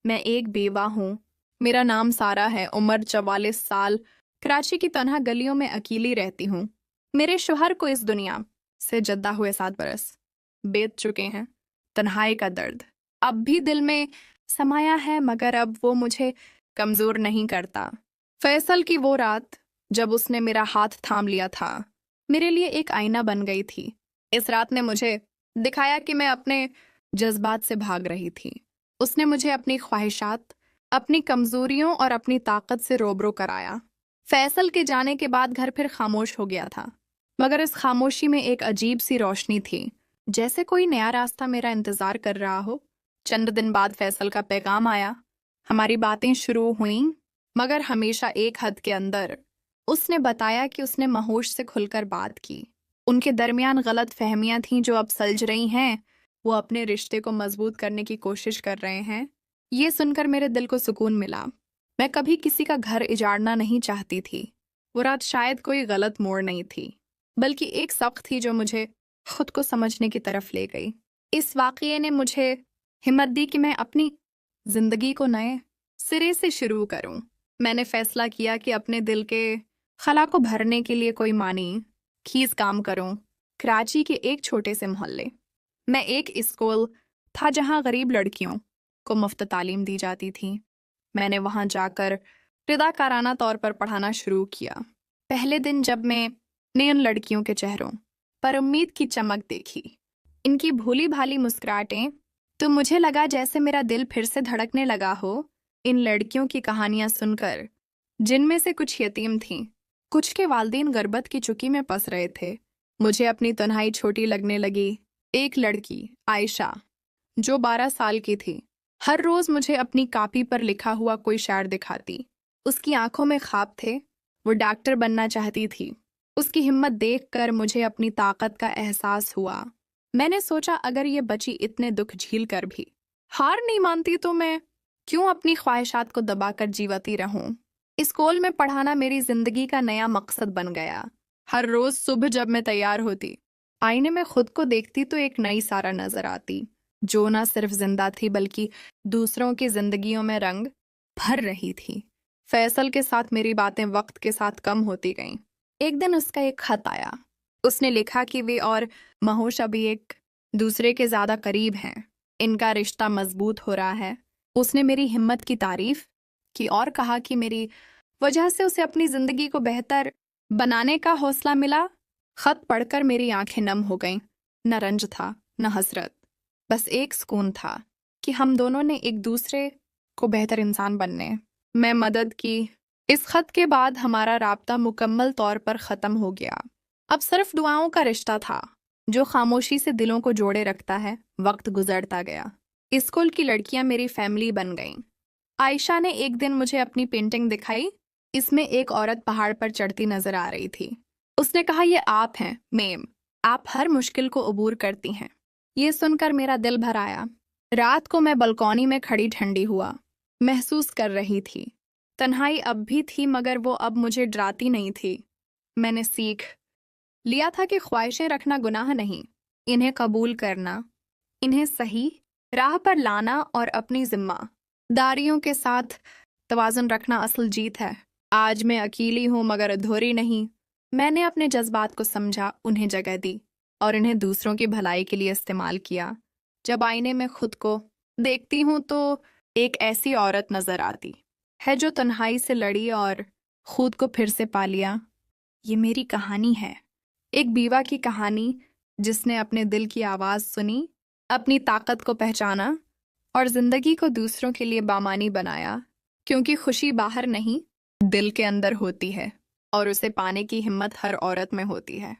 मैं एक बेवा हूँ। मेरा नाम सारा है, उम्र 44 साल। कराची की तन्हा गलियों में अकेली रहती हूँ। मेरे शौहर को इस दुनिया से जद्दा हुए 7 बरस बीत चुके हैं। तन्हाई का दर्द अब भी दिल में समाया है, मगर अब वो मुझे कमजोर नहीं करता। फैसल की वो रात जब उसने मेरा हाथ थाम लिया था, मेरे लिए एक आईना बन गई थी। इस रात ने मुझे दिखाया कि मैं अपने जज्बात से भाग रही थी। उसने मुझे अपनी ख्वाहिशात, अपनी कमजोरियों और अपनी ताकत से रोबरो कराया। फैसल के जाने के बाद घर फिर खामोश हो गया था, मगर इस खामोशी में एक अजीब सी रोशनी थी, जैसे कोई नया रास्ता मेरा इंतजार कर रहा हो। चंद दिन बाद फैसल का पैगाम आया। हमारी बातें शुरू हुईं, मगर हमेशा एक हद के अंदर। उसने बताया कि उसने महोश से खुलकर बात की। उनके दरमियान गलत फहमियां थीं जो अब सुलझ रही हैं। वो अपने रिश्ते को मजबूत करने की कोशिश कर रहे हैं। ये सुनकर मेरे दिल को सुकून मिला। मैं कभी किसी का घर उजाड़ना नहीं चाहती थी। वो रात शायद कोई गलत मोड़ नहीं थी, बल्कि एक सबक थी जो मुझे खुद को समझने की तरफ ले गई। इस वाक़ये ने मुझे हिम्मत दी कि मैं अपनी जिंदगी को नए सिरे से शुरू करूं। मैंने फैसला किया कि अपने दिल के खला को भरने के लिए कोई मानी खीज काम करूं। कराची के एक छोटे से मोहल्ले में एक स्कूल था जहां गरीब लड़कियों को मुफ्त तालीम दी जाती थी। मैंने वहां जाकर रिदाकाराना तौर पर पढ़ाना शुरू किया। पहले दिन जब मैंने उन लड़कियों के चेहरों पर उम्मीद की चमक देखी, इनकी भोली भाली मुस्कुराहटें, तो मुझे लगा जैसे मेरा दिल फिर से धड़कने लगा हो। इन लड़कियों की कहानियां सुनकर, जिनमें से कुछ यतीम थीं, कुछ के वालिदैन गुर्बत की चुकी में पस रहे थे, मुझे अपनी तन्हाई छोटी लगने लगी। एक लड़की, आयशा, जो 12 साल की थी, हर रोज मुझे अपनी कॉपी पर लिखा हुआ कोई शायर दिखाती। उसकी आंखों में ख्वाब थे। वो डॉक्टर बनना चाहती थी। उसकी हिम्मत देखकर मुझे अपनी ताकत का एहसास हुआ। मैंने सोचा अगर ये बच्ची इतने दुख झील कर भी हार नहीं मानती तो मैं क्यों अपनी ख्वाहिशात को दबाकर जीवती रहूं। स्कूल में पढ़ाना मेरी जिंदगी का नया मकसद बन गया। हर रोज सुबह जब मैं तैयार होती, आईने में खुद को देखती तो एक नई सारा नजर आती, जो न सिर्फ जिंदा थी बल्कि दूसरों की जिंदगियों में रंग भर रही थी। फैसल के साथ मेरी बातें वक्त के साथ कम होती गईं। एक दिन उसका एक खत आया। उसने लिखा कि वे और महोश अभी एक दूसरे के ज्यादा करीब हैं। इनका रिश्ता मजबूत हो रहा है। उसने मेरी हिम्मत की तारीफ की और कहा कि मेरी वजह से उसे अपनी जिंदगी को बेहतर बनाने का हौसला मिला। खत पढ़कर मेरी आंखें नम हो गईं। न रंज था, न हसरत, बस एक सुकून था कि हम दोनों ने एक दूसरे को बेहतर इंसान बनने में मदद की। इस खत के बाद हमारा राब्ता मुकम्मल तौर पर ख़त्म हो गया। अब सिर्फ दुआओं का रिश्ता था, जो खामोशी से दिलों को जोड़े रखता है। वक्त गुजरता गया। स्कूल की लड़कियां मेरी फैमिली बन गईं। आयशा ने एक दिन मुझे अपनी पेंटिंग दिखाई। इसमें एक औरत पहाड़ पर चढ़ती नजर आ रही थी। उसने कहा, ये आप हैं मेम, आप हर मुश्किल को अबूर करती हैं। ये सुनकर मेरा दिल भर आया। रात को मैं बालकनी में खड़ी ठंडी हुआ महसूस कर रही थी। तन्हाई अब भी थी, मगर वो अब मुझे डराती नहीं थी। मैंने सीख लिया था कि ख्वाहिशें रखना गुनाह नहीं, इन्हें कबूल करना, इन्हें सही राह पर लाना और अपनी जिम्मेदारियों के साथ तवाज़ुन रखना असल जीत है। आज मैं अकेली हूँ मगर अधूरी नहीं। मैंने अपने जज्बात को समझा, उन्हें जगह दी और इन्हें दूसरों की भलाई के लिए इस्तेमाल किया। जब आईने में खुद को देखती हूँ तो एक ऐसी औरत नजर आती है जो तन्हाई से लड़ी और खुद को फिर से पा लिया। ये मेरी कहानी है, एक बीवा की कहानी जिसने अपने दिल की आवाज़ सुनी, अपनी ताकत को पहचाना और जिंदगी को दूसरों के लिए बामानी बनाया। क्योंकि खुशी बाहर नहीं, दिल के अंदर होती है और उसे पाने की हिम्मत हर औरत में होती है।